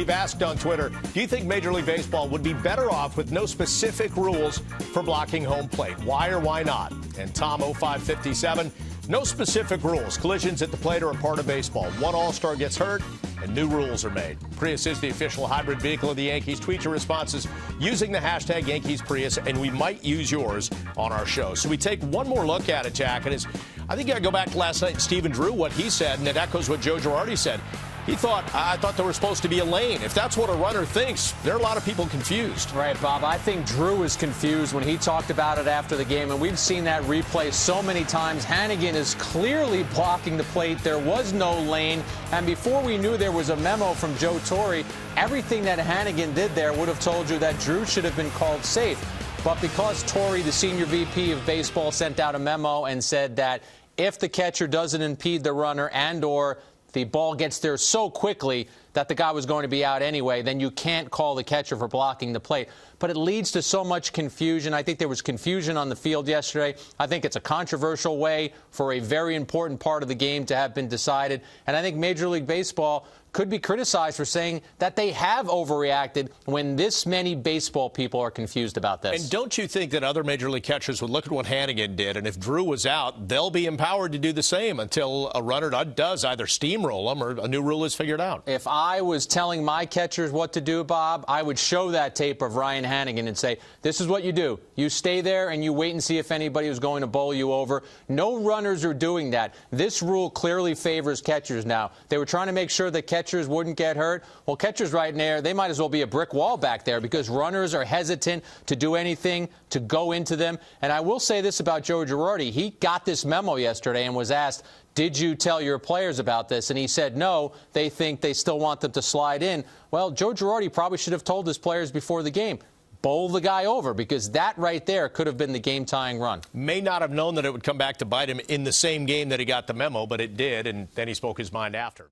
we've asked on Twitter, do you think Major League Baseball would be better off with no specific rules for blocking home plate? Why or why not? And Tom 0557, no specific rules. Collisions at the plate are a part of baseball. One All-Star gets hurt, and new rules are made. Prius is the official hybrid vehicle of the Yankees. Tweet your responses using the hashtag YankeesPrius, and we might use yours on our show. So we take one more look at it, Jack, and I think I go back to last night, Stephen Drew, what he said, and it echoes what Joe Girardi said. I thought there was supposed to be a lane. If that's what a runner thinks, there are a lot of people confused. Right, Bob. I think Drew was confused when he talked about it after the game, and we've seen that replay so many times. Hannigan is clearly blocking the plate. There was no lane, and before we knew there was a memo from Joe Torre, everything that Hannigan did there would have told you that Drew should have been called safe. But because Torre, the senior VP of baseball, sent out a memo and said that if the catcher doesn't impede the runner and/or the ball gets there so quickly that the guy was going to be out anyway, then you can't call the catcher for blocking the plate. But it leads to so much confusion. I think there was confusion on the field yesterday. I think it's a controversial way for a very important part of the game to have been decided. And I think Major League Baseball could be criticized for saying that they have overreacted when this many baseball people are confused about this. And don't you think that other Major League catchers would look at what Hannigan did, and if Drew was out, they'll be empowered to do the same until a runner does either steamroll them or a new rule is figured out? If I was telling my catchers what to do, Bob, I would show that tape of Ryan Hannigan and say, this is what you do. You stay there and you wait and see if anybody is going to bowl you over. No runners are doing that. This rule clearly favors catchers now. They were trying to make sure that catchers wouldn't get hurt. Well, catchers right there, they might as well be a brick wall back there because runners are hesitant to do anything, to go into them. And I will say this about Joe Girardi. He got this memo yesterday and was asked, did you tell your players about this? And he said no, they think they still want them to slide in. Well, Joe Girardi probably should have told his players before the game, bowl the guy over, because that right there could have been the game-tying run. May not have known that it would come back to bite him in the same game that he got the memo, but it did, and then he spoke his mind after.